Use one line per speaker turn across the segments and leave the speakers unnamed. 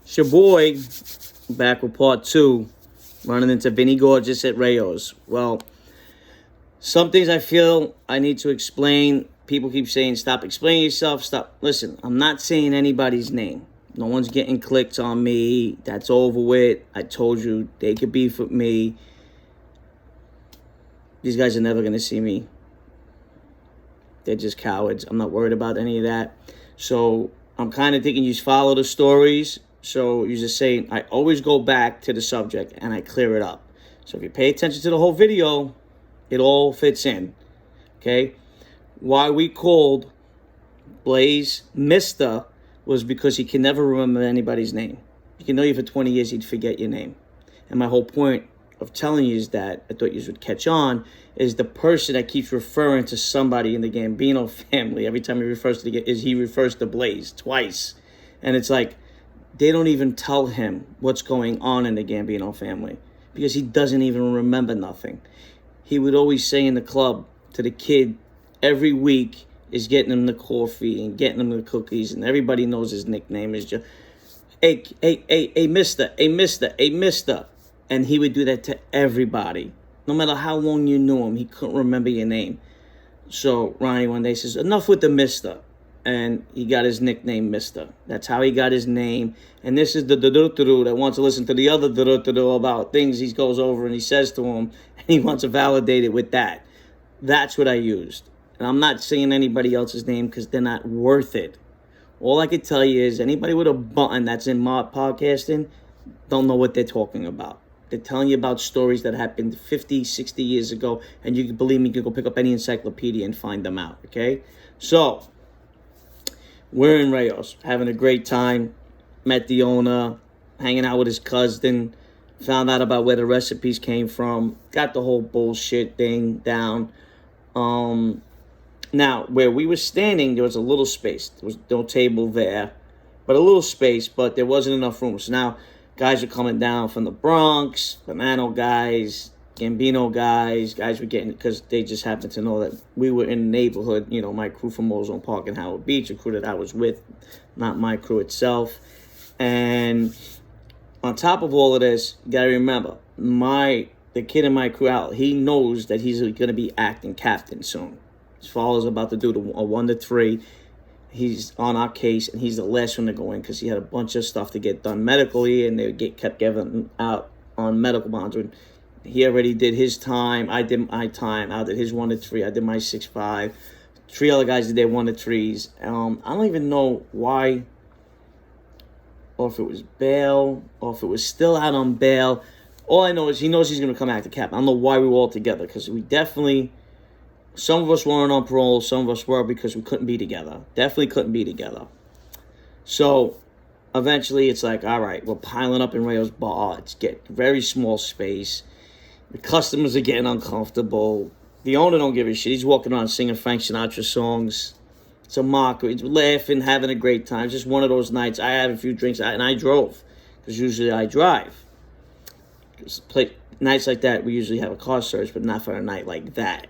It's your boy, back with part 2, running into Vinnie Gorgeous at RAO's. Well, some things I feel I need to explain. People keep saying, stop explaining yourself, stop. Listen, I'm not saying anybody's name. No one's getting clicks on me. That's over with. I told you, they could beef with me. These guys are never going to see me. They're just cowards. I'm not worried about any of that. So I'm kind of thinking you follow the stories. So you just say, I always go back to the subject and I clear it up. So if you pay attention to the whole video, it all fits in. Okay? Why we called Blaze Mr. was because he can never remember anybody's name. He can know you for 20 years, he'd forget your name. And my whole point of telling you is that, I thought you would catch on, is the person that keeps referring to somebody in the Gambino family. Every time he refers to he refers to Blaze twice. And it's like, they don't even tell him what's going on in the Gambino family because he doesn't even remember nothing. He would always say in the club to the kid every week is getting him the coffee and getting him the cookies, and everybody knows his nickname is just, hey, mister, hey, mister, hey, mister. And he would do that to everybody. No matter how long you knew him, he couldn't remember your name. So Ronnie one day says, enough with the mister. And he got his nickname Mister. That's how he got his name. And this is the da-da-da-da that wants to listen to the other da-da-da-da about things he goes over and he says to him, and he wants to validate it with that. That's what I used. And I'm not saying anybody else's name because they're not worth it. All I could tell you is anybody with a button that's in mod podcasting don't know what they're talking about. They're telling you about stories that happened 50, 60 years ago, and you can believe me, you can go pick up any encyclopedia and find them out, okay? So, we're in RAO's, having a great time. Met the owner, hanging out with his cousin, found out about where the recipes came from, got the whole bullshit thing down. Now, where we were standing, there was a little space. There was no table there, but a little space, but there wasn't enough room. So now, guys are coming down from the Bronx, Banano guys, Gambino guys were getting, because they just happened to know that we were in the neighborhood, you know, my crew from Ozone Park and Howard Beach, a crew that I was with, not my crew itself. And on top of all of this, you gotta remember, the kid in my crew, Al, he knows that he's gonna be acting captain soon. His father's about to do a 1 to 3. He's on our case, and he's the last one to go in because he had a bunch of stuff to get done medically, and they kept giving out on medical bonds. He already did his time. I did my time. I did his 1 to 3. I did my 6-5. 3 other guys did their 1 to 3s. I don't even know why, or if it was bail, or if it was still out on bail. All I know is he knows he's going to come back to cap. I don't know why we were all together, because we definitely, some of us weren't on parole, some of us were because we couldn't be together. Definitely couldn't be together. So eventually it's like, all right, we're piling up in RAO's bar. It's getting very small space. The customers are getting uncomfortable. The owner don't give a shit. He's walking around singing Frank Sinatra songs. It's a mockery. He's laughing, having a great time. It's just one of those nights. I had a few drinks, and I drove, because usually I drive. Nights like that, we usually have a car search, but not for a night like that.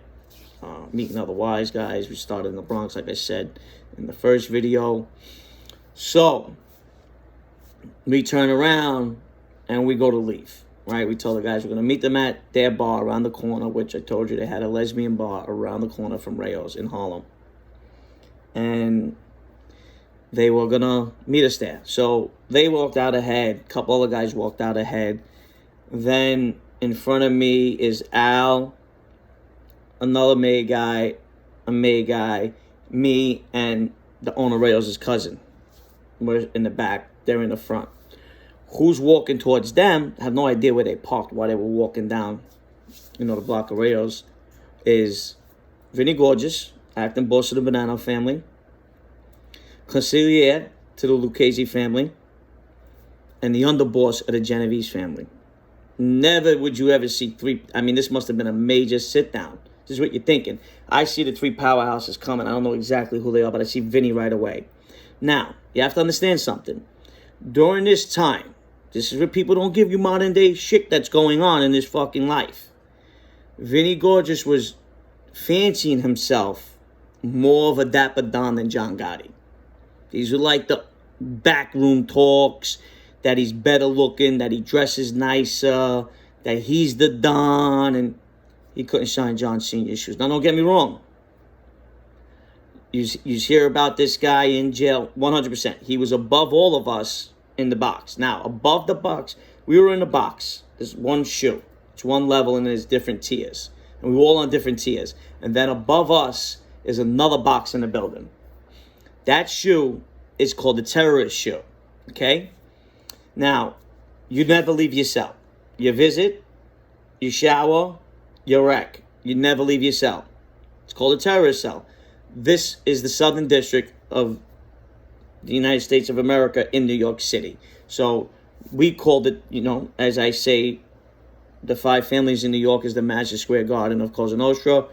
Meeting other wise guys. We started in the Bronx, like I said in the first video. So, we turn around, and we go to leave. Right, we told the guys we're going to meet them at their bar around the corner, which I told you they had a lesbian bar around the corner from RAO's in Harlem. And they were going to meet us there. So they walked out ahead. A couple other guys walked out ahead. Then in front of me is Al, another May guy, me, and the owner of RAO's cousin. We're in the back. They're in the front. Who's walking towards them, I have no idea where they parked while they were walking down, the block of RAO's, is Vinnie Gorgeous, acting boss of the Banana family, consigliere to the Lucchese family, and the underboss of the Genovese family. Never would you ever see 3, this must have been a major sit-down. This is what you're thinking. I see the 3 powerhouses coming. I don't know exactly who they are, but I see Vinny right away. Now, you have to understand something. During this time, this is where people don't give you modern day shit that's going on in this fucking life. Vinnie Gorgeous was fancying himself more of a dapper don than John Gotti. These were like the backroom talks. that he's better looking, that he dresses nicer, that he's the Don, and he couldn't shine John Sr.'s shoes. Now, don't get me wrong. You hear about this guy in jail, 100%. He was above all of us in the box. Now, above the box, we were in the box. There's one shoe. It's one level, and there's different tiers. And we were all on different tiers. And then above us is another box in the building. That shoe is called the terrorist shoe. Okay? Now, you never leave your cell. You visit, you shower, you wreck. You never leave your cell. It's called a terrorist cell. This is the Southern District of the United States of America in New York City. So we called it, as I say, the 5 families in New York is the Madison Square Garden of Cosa Nostra.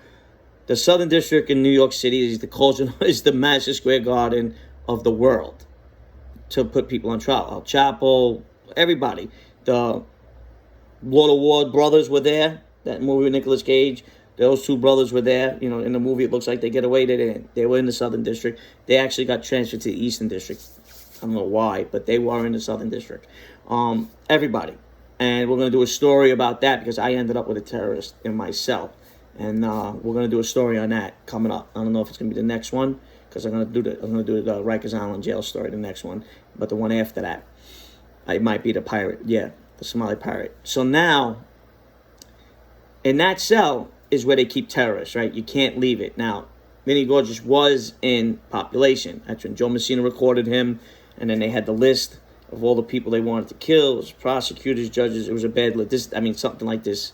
The Southern District in New York City is the Madison Square Garden of the world to put people on trial. El Chapo, everybody. The Lord Ward brothers were there. That movie with Nicolas Cage. Those 2 brothers were there. In the movie, it looks like they get away. They didn't. They were in the Southern District. They actually got transferred to the Eastern District. I don't know why, but they were in the Southern District. Everybody. And we're going to do a story about that because I ended up with a terrorist in my cell. And we're going to do a story on that coming up. I don't know if it's going to be the next one because I'm going to do the Rikers Island jail story, the next one. But the one after that, it might be the pirate. Yeah, the Somali pirate. So now, in that cell is where they keep terrorists, right? You can't leave it. Now, Vinnie Gorgeous was in population. That's when Joe Messina recorded him, and then they had the list of all the people they wanted to kill. It was prosecutors, judges. It was a bad list. Something like this.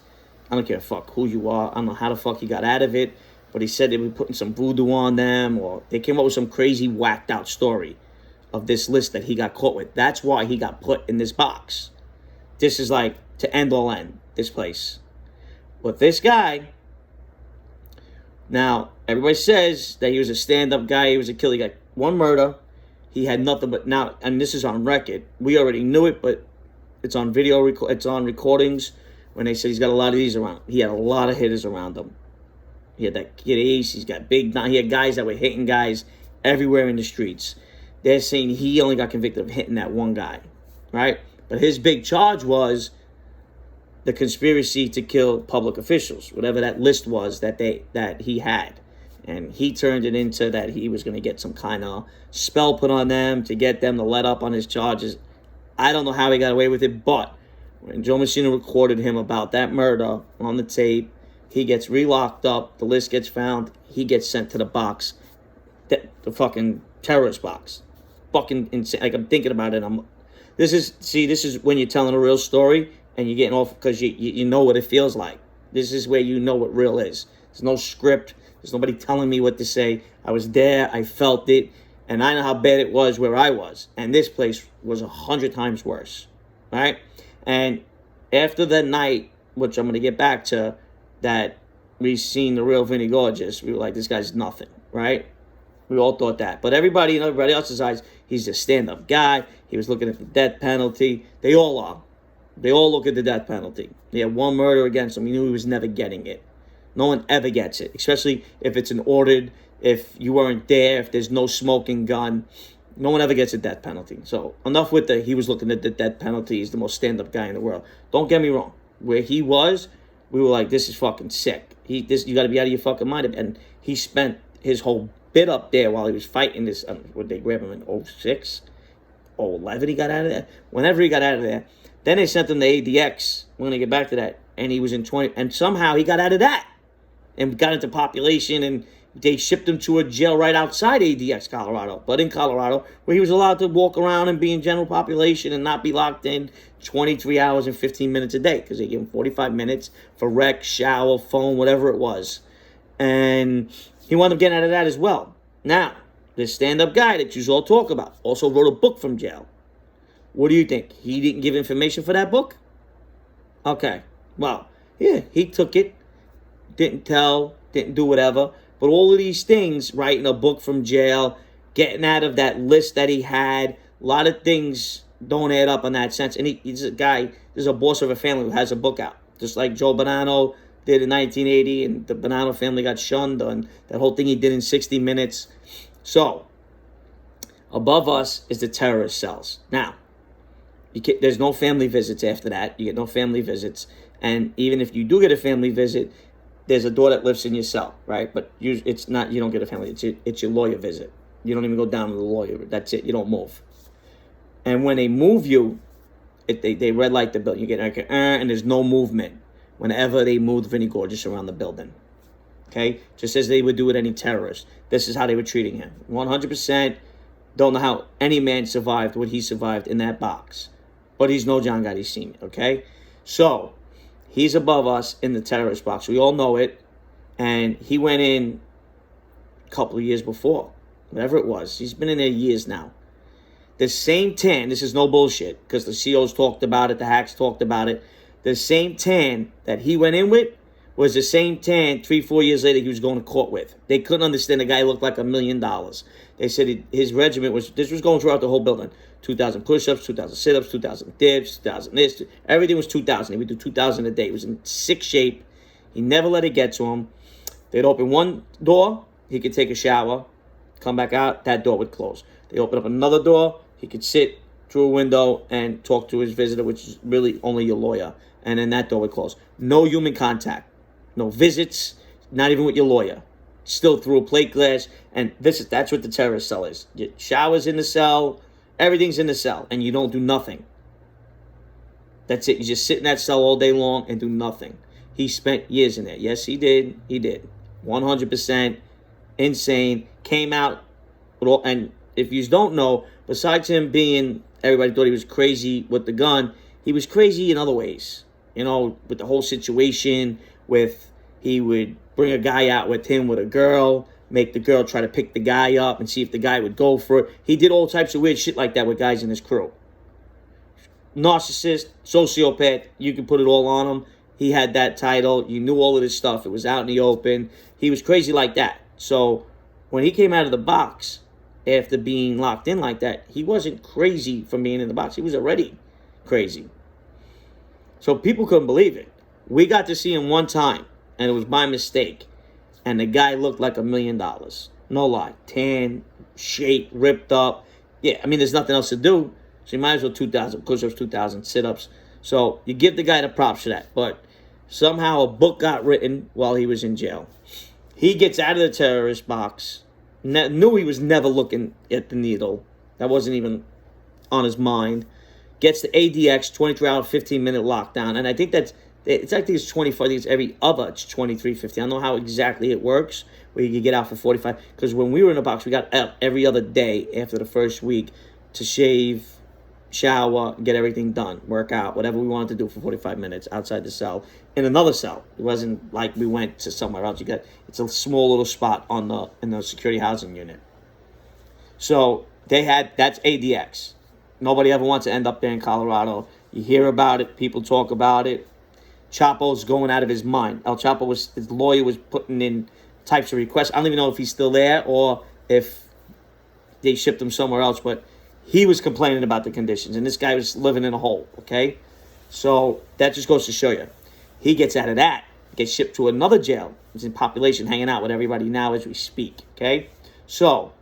I don't care who you are. I don't know how the fuck he got out of it, but he said they were putting some voodoo on them, or they came up with some crazy, whacked out story of this list that he got caught with. That's why he got put in this box. This is like to end all end, this place. But this guy, now, everybody says that he was a stand-up guy, he was a killer. He got 1 murder. He had nothing but now, and this is on record. We already knew it, but it's on video, it's on recordings when they said he's got a lot of these around. He had a lot of hitters around him. He had that kid Ace, he's got he had guys that were hitting guys everywhere in the streets. They're saying he only got convicted of hitting that 1 guy, right? But his big charge was the conspiracy to kill public officials, whatever that list was that he had. And he turned it into that he was going to get some kind of spell put on them to get them to let up on his charges. I don't know how he got away with it, but when Joe Messina recorded him about that murder on the tape, he gets re-locked up, the list gets found, he gets sent to the box, the fucking terrorist box. Fucking insane. Like, I'm thinking about it, this is when you're telling a real story and you're getting off because you know what it feels like. This is where you know what real is. There's no script. There's nobody telling me what to say. I was there. I felt it. And I know how bad it was where I was. And this place was 100 times worse. Right? And after that night, which I'm going to get back to, that we seen the real Vinnie Gorgeous, we were like, this guy's nothing. Right? We all thought that. But everybody in everybody else's eyes, he's a stand-up guy. He was looking at the death penalty. They all are. They all look at the death penalty. He had 1 murder against him. He knew he was never getting it. No one ever gets it, especially if it's an ordered, if you weren't there, if there's no smoking gun. No one ever gets a death penalty. So enough with he was looking at the death penalty. He's the most stand-up guy in the world. Don't get me wrong. Where he was, we were like, this is fucking sick. You got to be out of your fucking mind. And he spent his whole bit up there while he was fighting this. Would they grab him in 06? 11 he got out of there? Whenever he got out of there. Then they sent him to ADX. We're going to get back to that. And he was in 20. And somehow he got out of that. And got into population, and they shipped him to a jail right outside ADX, Colorado. But in Colorado, where he was allowed to walk around and be in general population and not be locked in 23 hours and 15 minutes a day. Because they gave him 45 minutes for rec, shower, phone, whatever it was. And he wound up getting out of that as well. Now, this stand-up guy that you all talk about also wrote a book from jail. What do you think? He didn't give information for that book? Okay. Well, yeah, he took it. Didn't tell, didn't do whatever. But all of these things, writing a book from jail, getting out of that list that he had, a lot of things don't add up in that sense. And he's a guy, there's a boss of a family who has a book out. Just like Joe Bonanno did in 1980, and the Bonanno family got shunned on that whole thing he did in 60 Minutes. So, above us is the terrorist cells. Now, There's no family visits after that. You get no family visits. And even if you do get a family visit, there's a door that lifts in your cell, right? But it's not, you don't get a family. It's your lawyer visit. You don't even go down to the lawyer. That's it. You don't move. And when they move you, they red light the building. You get like and there's no movement whenever they moved Vinnie Gorgeous around the building. Okay? Just as they would do with any terrorist. This is how they were treating him. 100%. Don't know how any man survived what he survived in that box. But he's no John Gotti Sr., okay? So, he's above us in the terrorist box. We all know it. And he went in a couple of years before. Whatever it was. He's been in there years now. The same tan, this is no bullshit, because the COs talked about it, the hacks talked about it. The same tan that he went in with was the same tan 3-4 years later he was going to court with. They couldn't understand the guy looked like $1 million. They said his regiment this was going throughout the whole building. 2,000 push-ups, 2,000 sit-ups, 2,000 dips, 2,000 this. Everything was 2,000. He would do 2,000 a day. He was in sick shape. He never let it get to him. They'd open one door, he could take a shower, come back out, that door would close. They open up another door, he could sit through a window and talk to his visitor, which is really only your lawyer. And then that door would close. No human contact. No visits, not even with your lawyer. Still through a plate glass. And that's what the terrorist cell is. Your shower's in the cell. Everything's in the cell. And you don't do nothing. That's it. You just sit in that cell all day long and do nothing. He spent years in there. Yes, he did. He did. 100% insane. Came out. And if you don't know, besides him being, everybody thought he was crazy with the gun, he was crazy in other ways. You know, with the whole situation, he would bring a guy out with him with a girl, make the girl try to pick the guy up and see if the guy would go for it. He did all types of weird shit like that with guys in his crew. Narcissist, sociopath, you can put it all on him. He had that title. You knew all of this stuff. It was out in the open. He was crazy like that. So when he came out of the box after being locked in like that, he wasn't crazy from being in the box. He was already crazy. So people couldn't believe it. We got to see him one time, and it was by mistake. And the guy looked like $1 million. No lie. Tan, shape, ripped up. Yeah, I mean, there's nothing else to do. So you might as well 2,000 push-ups, 2,000 sit-ups. So you give the guy the props for that. But somehow a book got written while he was in jail. He gets out of the terrorist box. Knew he was never looking at the needle. That wasn't even on his mind. Gets the ADX, 23-hour, 15-minute lockdown. And I think it's 24. I think it's every other. It's 23.50. I don't know how exactly it works, where you can get out for 45. Because when we were in the box, we got out every other day after the first week to shave, shower, get everything done, work out, whatever we wanted to do for 45 minutes outside the cell. In another cell. It wasn't like we went to somewhere else. It's a small little spot in the security housing unit. So that's ADX. Nobody ever wants to end up there in Colorado. You hear about it. People talk about it. Chapo's going out of his mind. El Chapo his lawyer was putting in types of requests. I don't even know if he's still there or if they shipped him somewhere else, but he was complaining about the conditions, and this guy was living in a hole, okay? So that just goes to show you. He gets out of that, gets shipped to another jail. He's in population hanging out with everybody now as we speak, okay? So,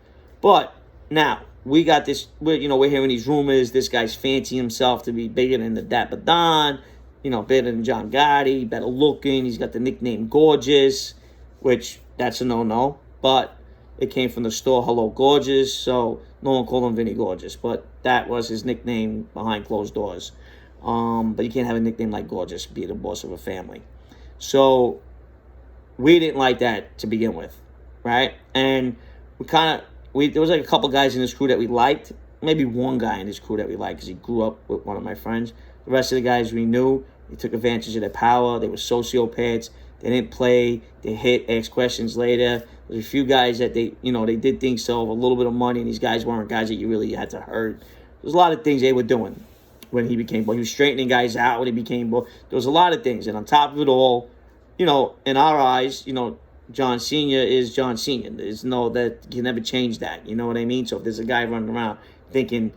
but now, we got this, we're hearing these rumors, this guy's fancying himself to be bigger than the Dapper Don, better than John Gotti, better looking. He's got the nickname Gorgeous, which that's a no-no. But it came from the store Hello Gorgeous, so no one called him Vinnie Gorgeous. But that was his nickname behind closed doors. But you can't have a nickname like Gorgeous, be the boss of a family. So we didn't like that to begin with, right? And there was like a couple guys in this crew that we liked. Maybe one guy in this crew that we liked because he grew up with one of my friends. The rest of the guys we knew, they took advantage of their power. They were sociopaths. They didn't play. They hit, asked questions later. There's a few guys that they did things to a little bit of money, and these guys weren't guys that you really had to hurt. There's a lot of things they were doing when he became boss. He was straightening guys out when he became boss. There was a lot of things. And on top of it all, in our eyes, John Sr. is John Sr. There's that you can never change that. You know what I mean? So if there's a guy running around thinking,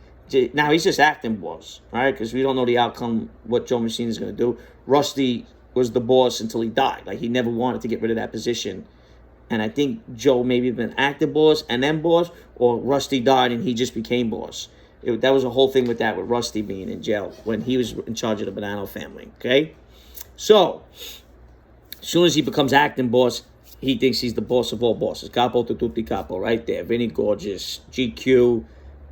now he's just acting boss, right? Because we don't know the outcome, what Joe Messina is going to do. Rusty was the boss until he died. Like, he never wanted to get rid of that position. And I think Joe maybe been acting boss and then boss, or Rusty died and he just became boss. That was a whole thing with that, with Rusty being in jail when he was in charge of the Bonanno family, okay? So, as soon as he becomes acting boss, he thinks he's the boss of all bosses. Capo to tutti capo, right there. Vinnie Gorgeous, GQ,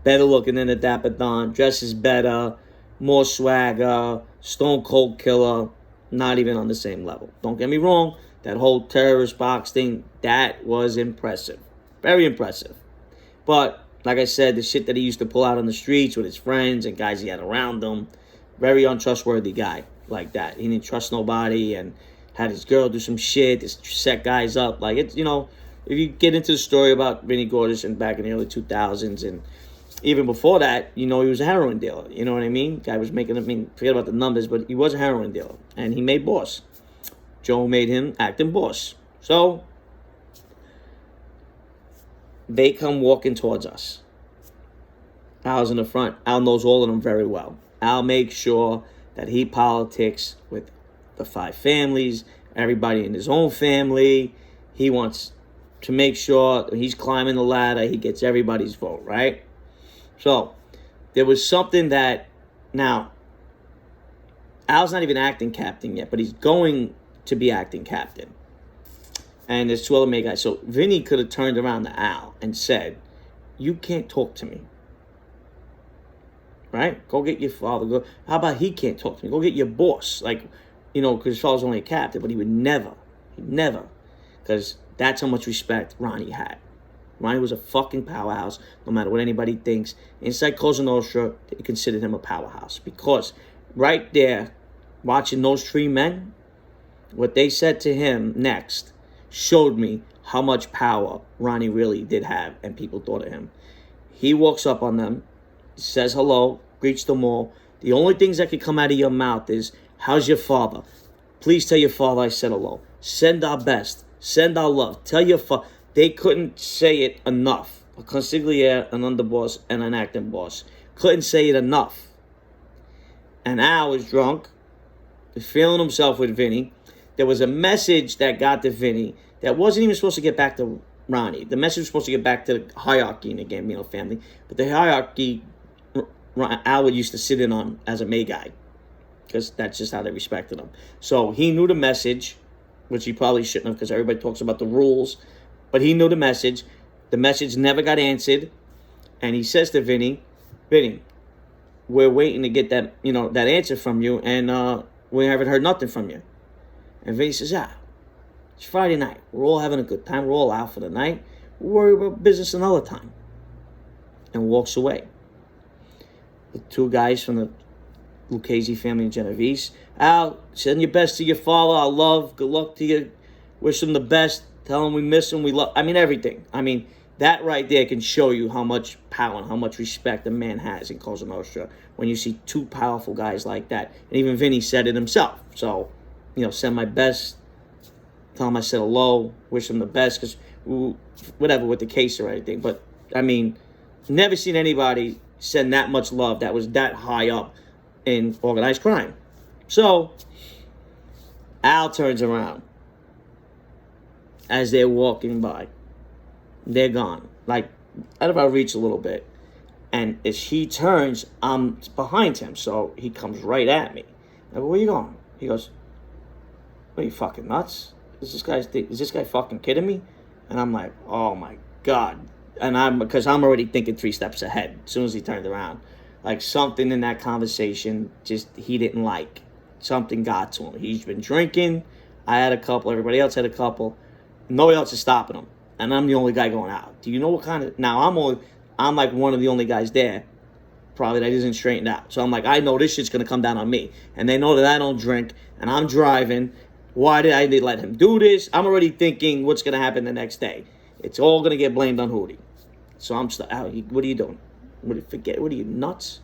better looking than the Dapper Don, dresses better, more swagger, stone cold killer, not even on the same level. Don't get me wrong, that whole terrorist box thing, that was impressive. Very impressive. But, like I said, the shit that he used to pull out on the streets with his friends and guys he had around him, very untrustworthy guy like that. He didn't trust nobody and had his girl do some shit, just set guys up. Like, it's, you know, if you get into the story about Vinnie Gorgeous and back in the early 2000s and even before that, you know, he was a heroin dealer. You know what I mean? Guy was making, I mean, forget about the numbers, but he was a heroin dealer. And he made boss. Joe made him acting boss. So, they come walking towards us. Al's in the front. Al knows all of them very well. Al makes sure that he politics with the 5 families, everybody in his own family. He wants to make sure that he's climbing the ladder, he gets everybody's vote, right? So, there was something that, now, Al's not even acting captain yet, but he's going to be acting captain. And there's 2 other main guys. So, Vinny could have turned around to Al and said, you can't talk to me. Right? Go get your father. Go. How about he can't talk to me? Go get your boss. Like, you know, because his father's only a captain, but he'd never, because that's how much respect Ronnie had. Ronnie was a fucking powerhouse, no matter what anybody thinks. Inside Cosa Nostra, they considered him a powerhouse. Because right there, watching those 3 men, what they said to him next showed me how much power Ronnie really did have and people thought of him. He walks up on them, says hello, greets them all. The only things that could come out of your mouth is, how's your father? Please tell your father I said hello. Send our best. Send our love. Tell your father. They couldn't say it enough. A consigliere, an underboss, and an acting boss. Couldn't say it enough. And Al was drunk, feeling himself with Vinny. There was a message that got to Vinny that wasn't even supposed to get back to Ronnie. The message was supposed to get back to the hierarchy in the Gambino family. But the hierarchy, Al used to sit in on as a May guy. Because that's just how they respected him. So he knew the message, which he probably shouldn't have, because everybody talks about the rules. But he knew the message. The message never got answered. And he says to Vinny, we're waiting to get that, you know, that answer from you, and we haven't heard nothing from you. And Vinny says, it's Friday night. We're all having a good time. We're all out for the night. We'll worry about business another time. And walks away. The 2 guys from the Lucchese family in Genovese. Al, send your best to your father. Our love. Good luck to you. Wish him the best. Tell him we miss him. We love. I mean, everything. I mean, that right there can show you how much power and how much respect a man has in Cosa Nostra when you see 2 powerful guys like that. And even Vinny said it himself. So, you know, send my best. Tell him I said hello. Wish him the best. Because whatever with the case or anything. But, I mean, never seen anybody send that much love that was that high up in organized crime. So, Al turns around as they're walking by. They're gone. Like, out of our reach a little bit. And as he turns, I'm behind him. So he comes right at me. I go, where you going? He goes, what are you fucking nuts? Is this guy fucking kidding me? And I'm like, oh my God. And because I'm already thinking 3 steps ahead as soon as he turned around. Like something in that conversation just he didn't like. Something got to him. He's been drinking. I had a couple. Everybody else had a couple. Nobody else is stopping him. And I'm the only guy going out. Do you know what kind of... Now, I'm like one of the only guys there, probably, that isn't straightened out. So I'm like, I know this shit's going to come down on me. And they know that I don't drink, and I'm driving. Why did I let him do this? I'm already thinking what's going to happen the next day. It's all going to get blamed on Hootie. So I'm what are you doing? What are you, nuts?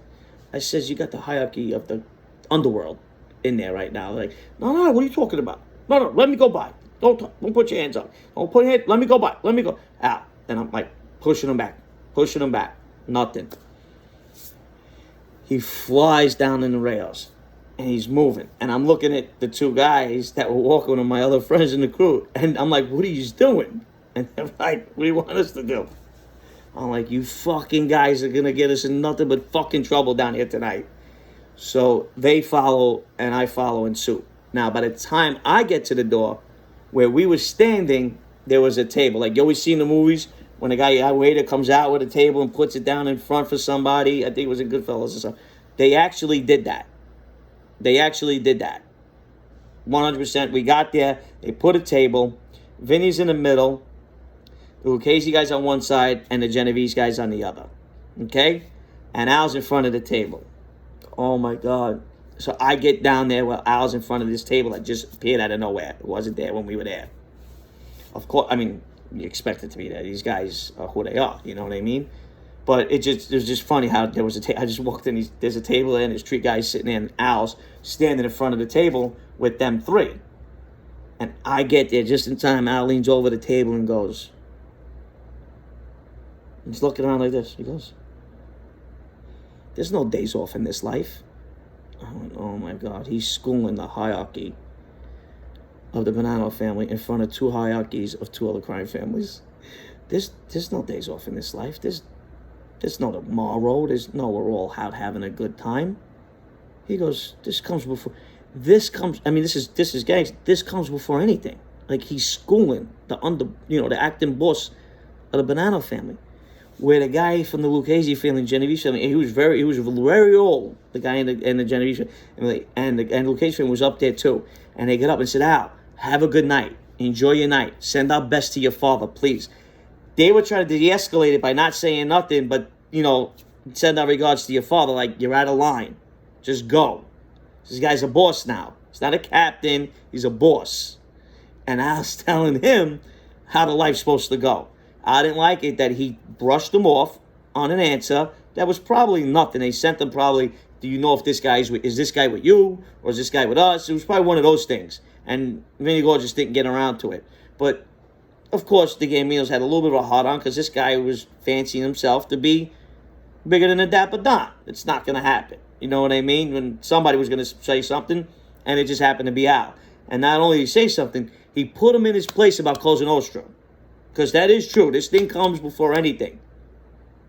I says, you got the hierarchy of the underworld in there right now. Like, no, what are you talking about? No, let me go by. Don't put your hands up. Don't put your hand. Let me go by. Let me go out. And I'm like pushing him back. Nothing. He flies down in the rails, and he's moving. And I'm looking at the 2 guys that were walking with my other friends in the crew, and I'm like, what are you doing? And they're like, what do you want us to do? I'm like, you fucking guys are going to get us in nothing but fucking trouble down here tonight. So they follow, and I follow in suit. Now, by the time I get to the door, where we were standing, there was a table. Like you always see in the movies, when a waiter comes out with a table and puts it down in front for somebody. I think it was in Goodfellas or something. They actually did that. 100%. We got there. They put a table. Vinny's in the middle. The Lucchese guys on one side and the Genovese guys on the other. Okay? And Al's in front of the table. Oh, my God. So I get down there while Al's in front of this table that just appeared out of nowhere. It wasn't there when we were there. Of course, I mean, you expect it to be there. These guys are who they are. You know what I mean? But it was just funny how there was I just walked in. There's a table there, and there's three guys sitting there, and Al's standing in front of the table with them three. And I get there just in time. Al leans over the table and goes, he's looking around like this. He goes, there's no days off in this life. I went, oh my God. He's schooling the hierarchy of the Bonanno family in front of two hierarchies of two other crime families. There's no days off in this life. There's no tomorrow. We're all out having a good time. He goes, this comes before gangs. This comes before anything. Like he's schooling the acting boss of the Bonanno family. Where the guy from the Lucchese family, Genovese family, he was very old. The guy in the Genovese family, and the Lucchese family was up there too. And they got up and said, Al, have a good night. Enjoy your night. Send our best to your father, please. They were trying to de-escalate it by not saying nothing, but, send our regards to your father, like, you're out of line. Just go. This guy's a boss now. He's not a captain. He's a boss. And Al's telling him how the life's supposed to go. I didn't like it that he brushed him off on an answer that was probably nothing. They sent him probably, do you know if is this guy with you or is this guy with us? It was probably one of those things. And Vinnie Gorgeous didn't get around to it. But, of course, the Gaminos had a little bit of a hard on because this guy was fancying himself to be bigger than a Dapper Don. It's not going to happen. You know what I mean? When somebody was going to say something and it just happened to be Al. And not only did he say something, he put him in his place about Cosa Nostra. Because that is true. This thing comes before anything.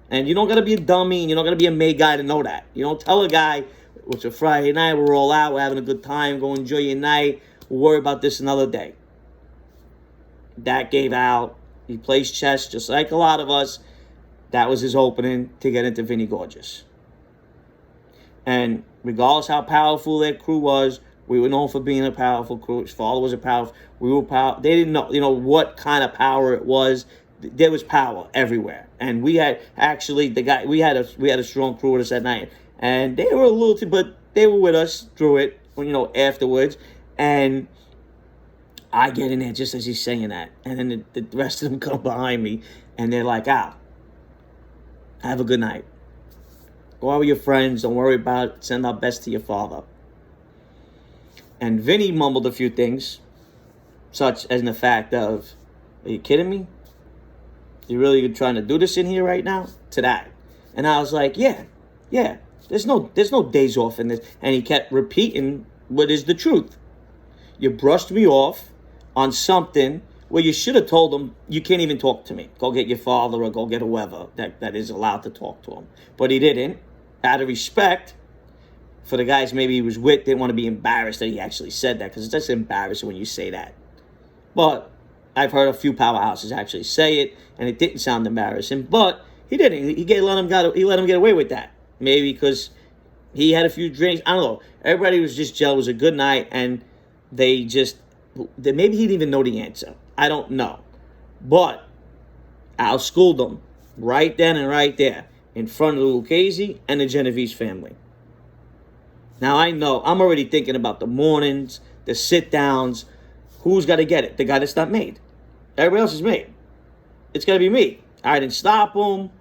And you don't got to be a dummy and you don't got to be a May guy to know that. You don't tell a guy, it's a Friday night, we're all out, we're having a good time, go enjoy your night, we'll worry about this another day. That gave Al, he plays chess just like a lot of us. That was his opening to get into Vinnie Gorgeous. And regardless how powerful that crew was, we were known for being a powerful crew. His father was a powerful. We were powerful. They didn't know, what kind of power it was. There was power everywhere, and we had we had a strong crew with us that night, and they were a little, but they were with us through it, afterwards. And I get in there just as he's saying that, and then the rest of them come behind me, and they're like, "Al, have a good night. Go out with your friends. Don't worry about it. Send our best to your father." And Vinny mumbled a few things, such as the fact of, "Are you kidding me? You really trying to do this in here right now?" To that. And I was like, yeah. There's no days off in this. And he kept repeating what is the truth. You brushed me off on something where you should have told him, you can't even talk to me. Go get your father or go get whoever that is allowed to talk to him. But he didn't. Out of respect for the guys maybe he was with, didn't want to be embarrassed that he actually said that, because it's just embarrassing when you say that. But I've heard a few powerhouses actually say it, and it didn't sound embarrassing. But he didn't. He let him get away with that. Maybe because he had a few drinks. I don't know. Everybody was just jealous. It was a good night, and maybe he didn't even know the answer. I don't know. But Al schooled them right then and right there in front of the Lucchese and the Genovese family. Now I know I'm already thinking about the mornings, the sit-downs. Who's got to get it? The guy that's not made. Everybody else is made. It's got to be me. I didn't stop him.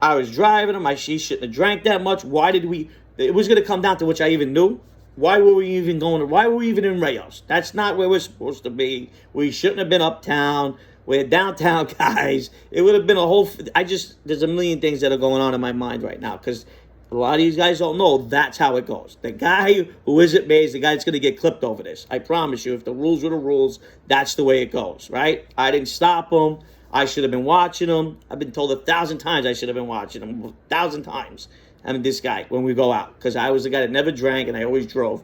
I was driving him. She shouldn't have drank that much. Why did we? It was going to come down to which I even knew. Why were we even in Rayos? That's not where we're supposed to be. We shouldn't have been uptown. We're downtown guys. It would have been a whole... there's a million things that are going on in my mind right now, because a lot of these guys don't know that's how it goes. The guy who isn't made is the guy that's going to get clipped over this. I promise you, if the rules were the rules, that's the way it goes, right? I didn't stop him. I should have been watching him. I've been told 1,000 times I should have been watching him. 1,000 times. I mean, this guy, when we go out. Because I was the guy that never drank, and I always drove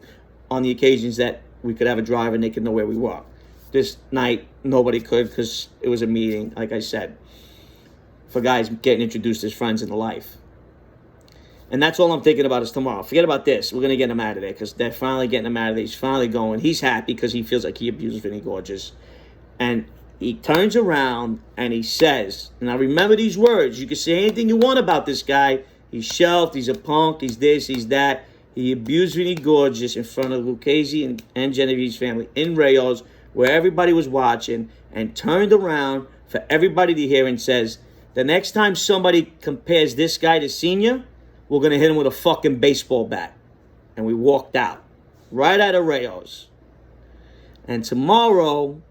on the occasions that we could have a driver and they could know where we were. This night, nobody could because it was a meeting, like I said, for guys getting introduced as friends in the life. And that's all I'm thinking about is tomorrow. Forget about this. We're going to get him out of there because they're finally getting him out of there. He's finally going. He's happy because he feels like he abused Vinnie Gorgeous. And he turns around and he says, and I remember these words. You can say anything you want about this guy. He's shelved. He's a punk. He's this. He's that. He abused Vinnie Gorgeous in front of Lucchese and Genevieve's family in RAO's where everybody was watching, and turned around for everybody to hear and says, the next time somebody compares this guy to Senior, we're going to hit him with a fucking baseball bat. And we walked out. Right out of RAO's. And tomorrow,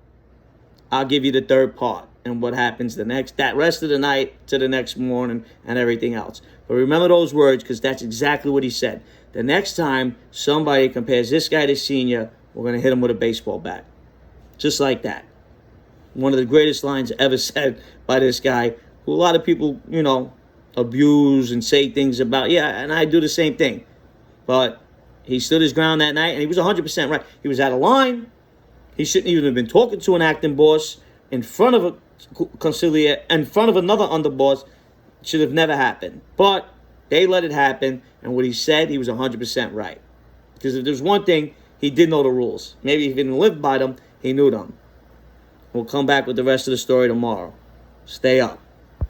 I'll give you the third part and what happens that rest of the night to the next morning and everything else. But remember those words because that's exactly what he said. The next time somebody compares this guy to Senior, we're going to hit him with a baseball bat. Just like that. One of the greatest lines ever said by this guy, who a lot of people, abuse and say things about. Yeah, and I do the same thing. But he stood his ground that night, and he was 100% right. He was out of line. He shouldn't even have been talking to an acting boss in front of a conciliator, in front of another underboss. It should have never happened. But they let it happen, and what he said, he was 100% right. Because if there's one thing, he did know the rules. Maybe he didn't live by them, he knew them. We'll come back with the rest of the story tomorrow. Stay up.